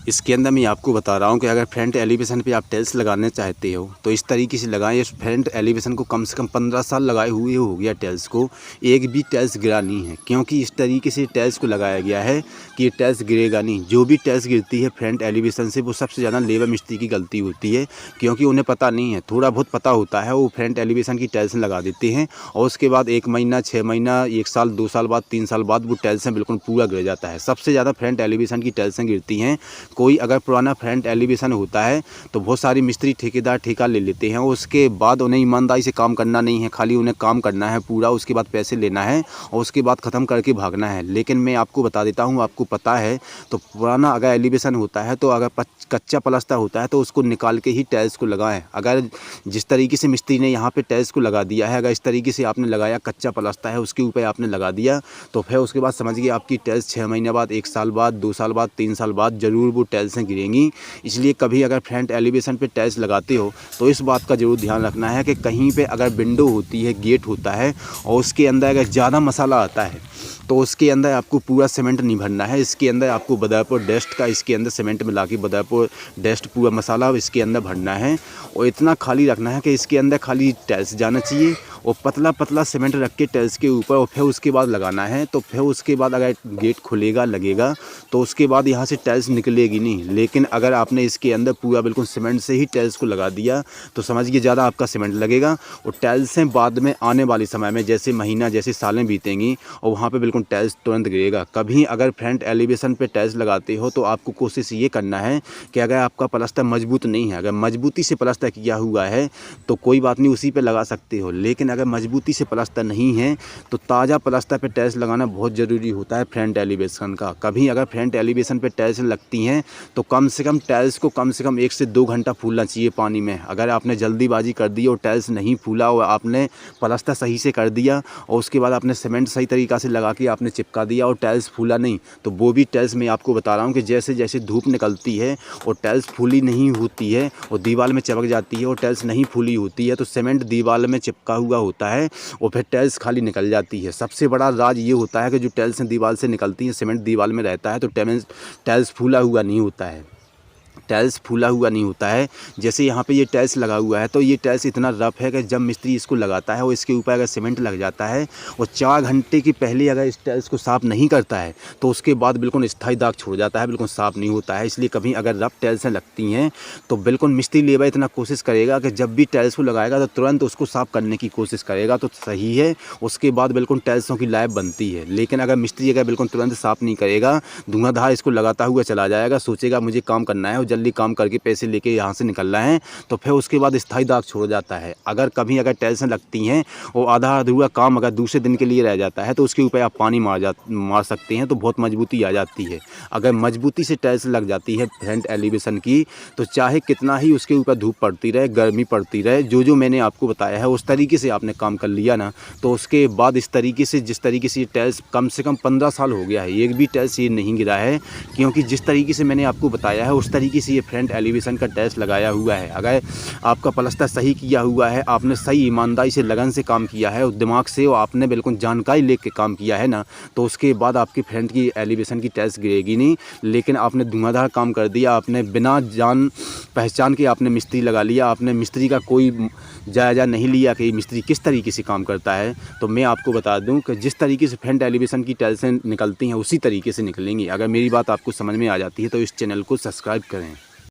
इसके अंदर मैं आपको बता रहा हूँ कि अगर फ्रंट एलिवेशन पे आप टाइल्स लगाने चाहते हो तो इस तरीके से लगाएं। इस फ्रंट एलिवेशन को कम से कम 15 साल लगाए हुए हो गया टाइल्स को, एक भी टाइल्स गिरा नहीं है, क्योंकि इस तरीके से टाइल्स को लगाया गया है कि ये टाइल्स गिरेगा नहीं। जो भी टाइल्स गिरती है फ्रंट एलिवेशन से वो सबसे ज़्यादा लेबर मिस्त्री की गलती होती है, क्योंकि उन्हें पता नहीं है, थोड़ा बहुत पता होता है, वो फ्रंट एलिवेशन की टाइल्स लगा देते हैं और उसके बाद 1 महीना, 6 महीना, 1 साल, 2 साल बाद, 3 साल बाद वो टाइल्सें बिल्कुल पूरा गिर जाता है। सबसे ज़्यादा फ्रंट एलिवेशन की टाइल्सें गिरती हैं। कोई अगर पुराना फ्रंट एलिवेशन होता है तो बहुत सारी मिस्त्री ठेकेदार ठेका ले लेते हैं, उसके बाद उन्हें ईमानदारी से काम करना नहीं है, खाली उन्हें काम करना है पूरा, उसके बाद पैसे लेना है और उसके बाद ख़त्म करके भागना है। लेकिन मैं आपको बता देता हूँ, आपको पता है, तो पुराना अगर एलिवेशन होता है तो अगर कच्चा प्लास्टर होता है तो उसको निकाल के ही टाइल्स को लगाएं। अगर जिस तरीके से मिस्त्री ने यहाँ पे टाइल्स को लगा दिया है, अगर इस तरीके से आपने लगाया, कच्चा प्लास्टर है उसके ऊपर आपने लगा दिया, तो फिर उसके बाद समझिए आपकी टाइल्स 6 महीने बाद, 1 साल बाद, 2 साल बाद, 3 साल बाद ज़रूर वो टाइल्सें गिरेंगी। इसलिए कभी अगर फ्रंट एलिवेशन पे टाइल्स लगाते हो तो इस बात का ज़रूर ध्यान रखना है कि कहीं पे अगर विंडो होती है, गेट होता है और उसके अंदर अगर ज़्यादा मसाला आता है तो उसके अंदर आपको पूरा सीमेंट नहीं भरना है। इसके अंदर आपको बदरपुर डस्ट का, इसके अंदर सीमेंट मिला के बदरपुर डस्ट पूरा मसाला इसके अंदर भरना है और इतना खाली रखना है कि इसके अंदर खाली टाइल्स जाना चाहिए और पतला पतला सीमेंट रख के टाइल्स के ऊपर और फिर उसके बाद लगाना है। तो फिर उसके बाद अगर गेट खुलेगा, लगेगा, तो उसके बाद यहाँ से टाइल्स निकलेगी नहीं। लेकिन अगर आपने इसके अंदर पूरा बिल्कुल सीमेंट से ही टाइल्स को लगा दिया तो समझिए ज़्यादा आपका सीमेंट लगेगा और टाइल्सें बाद में आने वाले समय में, जैसे महीना, जैसे सालें बीतेंगी और वहाँ पर बिल्कुल टाइल्स तुरंत गिरेगा। कभी अगर फ्रंट एलिवेशन पे टाइल्स लगाते हो तो आपको कोशिश ये करना है कि अगर आपका प्लास्टर मजबूत नहीं है, अगर मजबूती से प्लास्टर किया हुआ है तो कोई बात नहीं, उसी पे लगा सकते हो। लेकिन अगर मजबूती से प्लास्टर नहीं है तो ताज़ा प्लास्टर पे टाइल्स लगाना बहुत ज़रूरी होता है फ्रंट एलिवेशन का। कभी अगर फ्रंट एलिवेशन पे टाइल्स लगती हैं तो कम से कम टाइल्स को कम से कम 1 से 2 घंटा फूलना चाहिए पानी में। अगर आपने जल्दीबाजी कर दी और टाइल्स नहीं फूला और आपने प्लास्टर सही से कर दिया और उसके बाद आपने सीमेंट सही तरीक़ा से लगा के आपने चिपका दिया और टाइल्स फूला नहीं, तो वो भी टाइल्स मैं आपको बता रहा हूँ कि जैसे जैसे धूप निकलती है और टाइल्स फूली नहीं होती है और दीवार में चिपक जाती है और टाइल्स नहीं फूली होती है तो सीमेंट दीवार में चिपका हुआ होता है और फिर टाइल्स खाली निकल जाती है। सबसे बड़ा राज ये होता है कि जो टाइल्स दीवार से निकलती हैं, सीमेंट दीवार में रहता है तो टाइल्स फूला हुआ नहीं होता है, टाइल्स फूला हुआ नहीं होता है। जैसे यहाँ पे ये टाइल्स लगा हुआ है तो ये टाइल्स इतना रफ है कि जब मिस्त्री इसको लगाता है और इसके ऊपर अगर सीमेंट लग जाता है और 4 घंटे के पहले अगर इस टाइल्स को साफ़ नहीं करता है तो उसके बाद बिल्कुल स्थायी दाग छोड़ जाता है, बिल्कुल साफ़ नहीं होता है। इसलिए कभी अगर रफ टाइल्सें लगती हैं तो बिल्कुल मिस्त्री लेबर इतना कोशिश करेगा कि जब भी टाइल्स को लगाएगा तो तुरंत उसको साफ़ करने की कोशिश करेगा तो सही है, उसके बाद बिल्कुल टाइल्सों की लाइफ बनती है। लेकिन अगर मिस्त्री अगर बिल्कुल तुरंत साफ़ नहीं करेगा, धुआंधार इसको लगाता हुआ चला जाएगा, सोचेगा मुझे काम करना है और जल्दी काम करके पैसे लेके यहाँ से निकलना है, तो फिर उसके बाद स्थायी दाग छोड़ जाता है। अगर कभी अगर टाइल्सें लगती हैं और आधा अधूरा काम अगर दूसरे दिन के लिए रह जाता है तो उसके ऊपर आप पानी मार सकते हैं तो बहुत मजबूती आ जाती है। अगर मजबूती से टाइल्स लग जाती है फ्रंट एलिवेशन की तो चाहे कितना ही उसके ऊपर धूप पड़ती रहे, गर्मी पड़ती रहे, जो मैंने आपको बताया है उस तरीके से आपने काम कर लिया ना, तो उसके बाद इस तरीके से, जिस तरीके से टाइल्स कम से कम 15 साल हो गया है, एक भी टाइल्स ये नहीं गिरा है, क्योंकि जिस तरीके से मैंने आपको बताया है उस तरीके से ये फ्रंट एलिवेशन का टाइल्स लगाया हुआ है। अगर आपका प्लास्टर सही किया हुआ है, आपने सही ईमानदारी से, लगन से काम किया है और दिमाग से और आपने बिल्कुल जानकारी लेके काम किया है ना, तो उसके बाद आपकी फ्रंट की एलिवेशन की टाइल्स गिरेगी नहीं। लेकिन आपने धुआंधार काम कर दिया, आपने बिना जान पहचान के आपने मिस्त्री लगा लिया, आपने मिस्त्री का कोई जायज़ा नहीं लिया कि मिस्त्री किस तरीके से काम करता है। तो मैं आपको बता दूं कि जिस तरीके से फ्रंट एलिवेशन की टाइल्सें निकलती हैं उसी तरीके से निकलेंगी। अगर मेरी बात आपको समझ में आ जाती है तो इस चैनल को सब्सक्राइब करें।